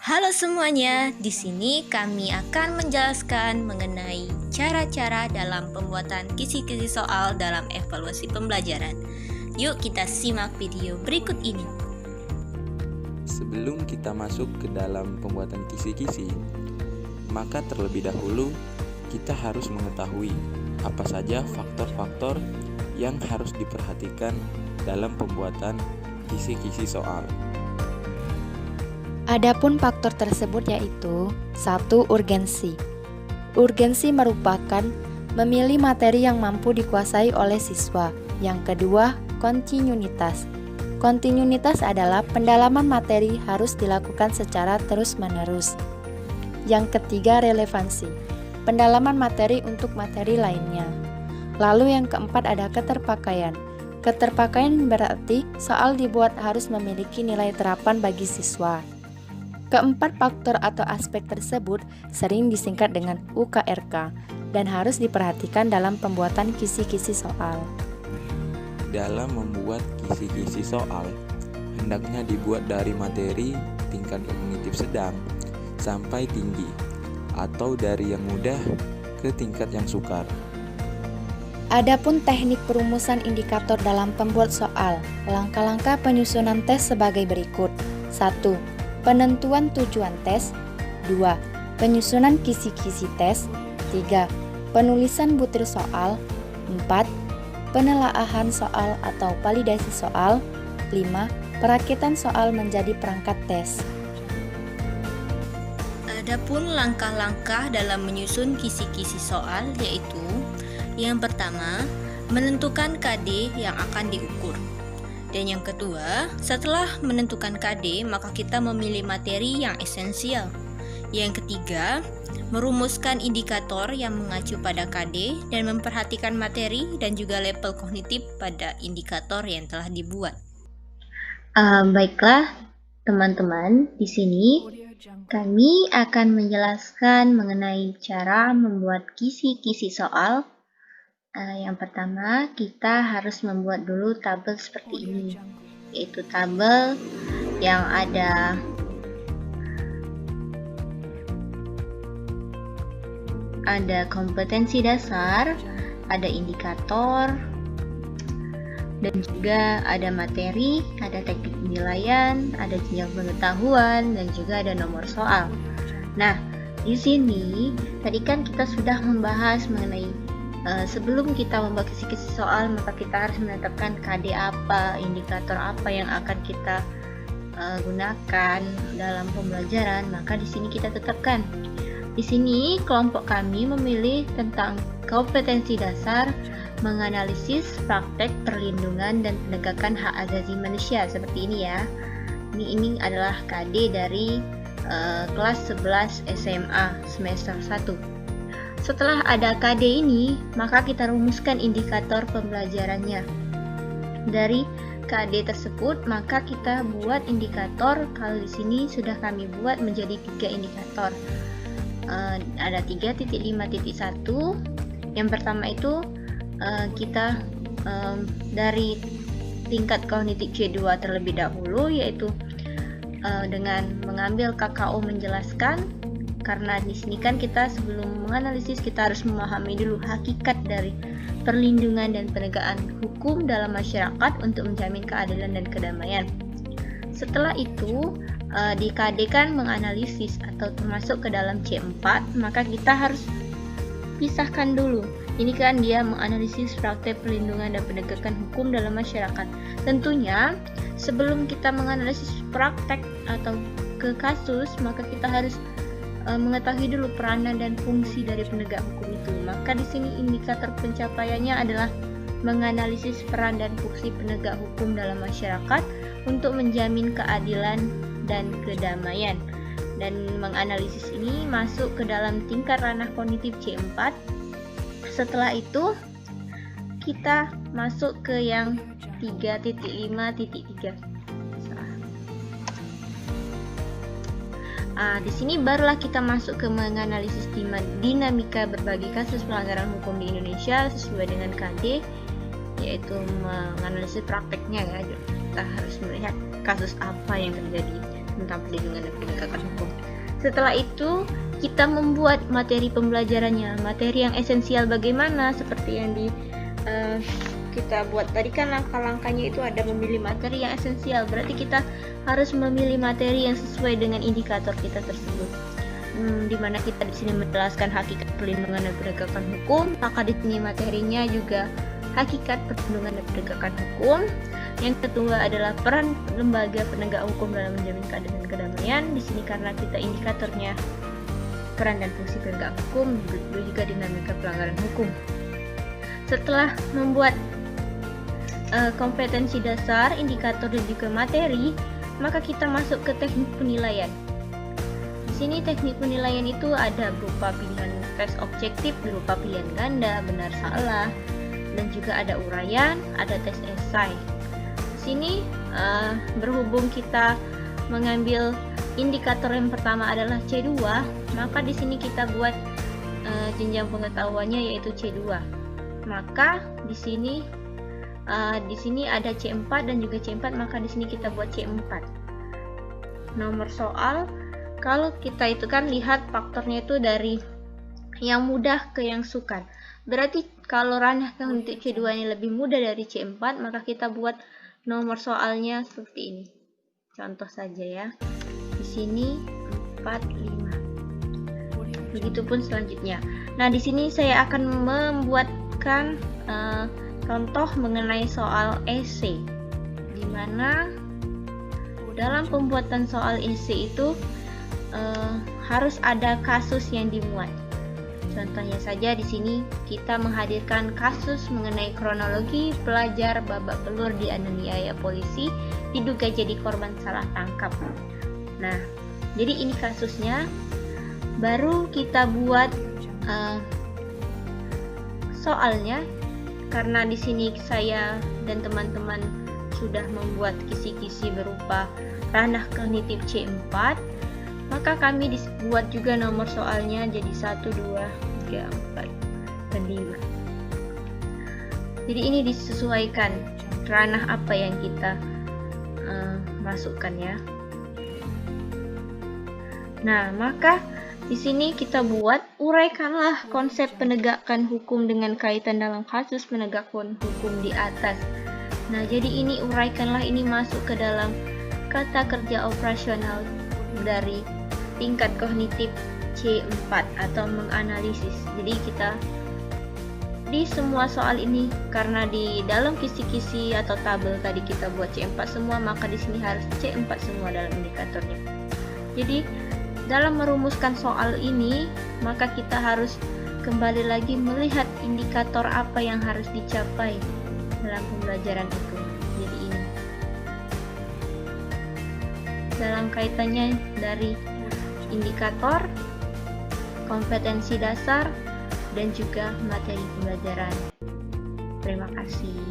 Halo semuanya, di sini kami akan menjelaskan mengenai cara-cara dalam pembuatan kisi-kisi soal dalam evaluasi pembelajaran. Yuk kita simak video berikut ini. Sebelum kita masuk ke dalam pembuatan kisi-kisi, maka terlebih dahulu kita harus mengetahui apa saja faktor-faktor yang harus diperhatikan dalam pembuatan kisi-kisi soal. Adapun faktor tersebut yaitu 1. Urgensi. Urgensi merupakan memilih materi yang mampu dikuasai oleh siswa. Yang kedua, kontinuitas. Kontinuitas adalah pendalaman materi harus dilakukan secara terus-menerus. Yang ketiga, relevansi. Pendalaman materi untuk materi lainnya. Lalu yang keempat ada keterpakaian. Keterpakaian berarti soal dibuat harus memiliki nilai terapan bagi siswa. Keempat faktor atau aspek tersebut sering disingkat dengan UKRK dan harus diperhatikan dalam pembuatan kisi-kisi soal. Dalam membuat kisi-kisi soal, hendaknya dibuat dari materi tingkat kognitif sedang sampai tinggi, atau dari yang mudah ke tingkat yang sukar. Adapun teknik perumusan indikator dalam pembuat soal, langkah-langkah penyusunan tes sebagai berikut. 1. Penentuan tujuan tes. 2. Penyusunan kisi-kisi tes. 3. Penulisan butir soal. 4. Penelaahan soal atau validasi soal. 5. Perakitan soal menjadi perangkat tes. Adapun langkah-langkah dalam menyusun kisi-kisi soal yaitu yang pertama, menentukan KD yang akan diukur. Dan yang kedua, setelah menentukan KD, maka kita memilih materi yang esensial. Yang ketiga, merumuskan indikator yang mengacu pada KD dan memperhatikan materi dan juga level kognitif pada indikator yang telah dibuat. Baiklah, teman-teman, di sini kami akan menjelaskan mengenai cara membuat kisi-kisi soal. Yang pertama, kita harus membuat dulu tabel seperti ini, yaitu tabel yang ada kompetensi dasar, ada indikator, dan juga ada materi, ada teknik penilaian, ada jenjang pengetahuan, dan juga ada nomor soal. Nah, di sini tadi kan kita sudah membahas mengenai sebelum kita membuat kisi-kisi soal, maka kita harus menetapkan KD apa, indikator apa yang akan kita gunakan dalam pembelajaran. Maka di sini kita tetapkan. Di sini kelompok kami memilih tentang kompetensi dasar, menganalisis praktek perlindungan dan penegakan hak asasi manusia seperti ini ya. Ini adalah KD dari kelas 11 SMA semester 1. Setelah ada KD ini, maka kita rumuskan indikator pembelajarannya. Dari KD tersebut, maka kita buat indikator. Kalau di sini sudah kami buat menjadi 3 indikator. Ada 3.5.1. Yang pertama itu kita dari tingkat kognitif C2 terlebih dahulu, yaitu dengan mengambil KKO menjelaskan. Karena di sini kan kita sebelum menganalisis kita harus memahami dulu hakikat dari perlindungan dan penegakan hukum dalam masyarakat untuk menjamin keadilan dan kedamaian. Setelah itu di KD kan menganalisis atau termasuk ke dalam C4, maka kita harus pisahkan dulu. Ini kan dia menganalisis praktek perlindungan dan penegakan hukum dalam masyarakat. Tentunya sebelum kita menganalisis praktek atau ke kasus, maka kita harus mengetahui dulu peranan dan fungsi dari penegak hukum itu. Maka di sini indikator pencapaiannya adalah menganalisis peran dan fungsi penegak hukum dalam masyarakat untuk menjamin keadilan dan kedamaian. Dan menganalisis ini masuk ke dalam tingkat ranah kognitif C4. Setelah itu kita masuk ke yang 3.5.3. Di sini barulah kita masuk ke menganalisis dinamika berbagai kasus pelanggaran hukum di Indonesia sesuai dengan KD, yaitu menganalisis prakteknya ya. Kita harus melihat kasus apa yang terjadi. tentang perlindungan dan penegakan hukum. Setelah itu kita membuat materi pembelajarannya, materi yang esensial bagaimana, seperti yang kita buat tadi kan langkah-langkahnya itu ada memilih materi yang esensial, berarti kita harus memilih materi yang sesuai dengan indikator kita tersebut. Di mana kita di sini menjelaskan hakikat perlindungan dan penegakan hukum, maka di sini materinya juga hakikat perlindungan dan penegakan hukum. Yang kedua adalah peran lembaga penegak hukum dalam menjamin keadilan dan kedamaian. Di sini karena kita indikatornya peran dan fungsi penegak hukum, juga dinamika pelanggaran hukum. Setelah membuat kompetensi dasar, indikator dan juga materi, maka kita masuk ke teknik penilaian. Di sini teknik penilaian itu ada berupa pilihan tes objektif, berupa pilihan ganda, benar salah, dan juga ada uraian, ada tes esai. Di sini berhubung kita mengambil indikator yang pertama adalah C2, maka di sini kita buat jenjang pengetahuannya yaitu C2. Maka di sini ada C4 dan juga C4, maka di sini kita buat C4. Nomor soal, kalau kita itu kan lihat faktornya itu dari yang mudah ke yang sukar. Berarti kalau ranah untuk C2 ini lebih mudah dari C4, maka kita buat nomor soalnya seperti ini. Contoh saja ya. Di sini 4, 5. Begitupun selanjutnya. Nah, di sini saya akan membuatkan contoh mengenai soal esai, di mana dalam pembuatan soal esai itu harus ada kasus yang dimuat. Contohnya saja di sini kita menghadirkan kasus mengenai kronologi pelajar babak belur dianiaya polisi diduga jadi korban salah tangkap. Nah, jadi ini kasusnya. Baru kita buat soalnya. Karena di sini saya dan teman-teman sudah membuat kisi-kisi berupa ranah kognitif C4, maka kami dibuat juga nomor soalnya jadi 1, 2, 3, 4, dan 5. Jadi ini disesuaikan ranah apa yang kita masukkan ya. Nah, maka di sini kita buat uraikanlah konsep penegakan hukum dengan kaitan dalam kasus penegakan hukum di atas. Nah, jadi ini uraikanlah ini masuk ke dalam kata kerja operasional dari tingkat kognitif C4 atau menganalisis. Jadi kita di semua soal ini, karena di dalam kisi-kisi atau tabel tadi kita buat C4 semua, maka di sini harus C4 semua dalam indikatornya. Jadi dalam merumuskan soal ini, maka kita harus kembali lagi melihat indikator apa yang harus dicapai dalam pembelajaran itu. Jadi ini dalam kaitannya dari indikator, kompetensi dasar, dan juga materi pembelajaran. Terima kasih.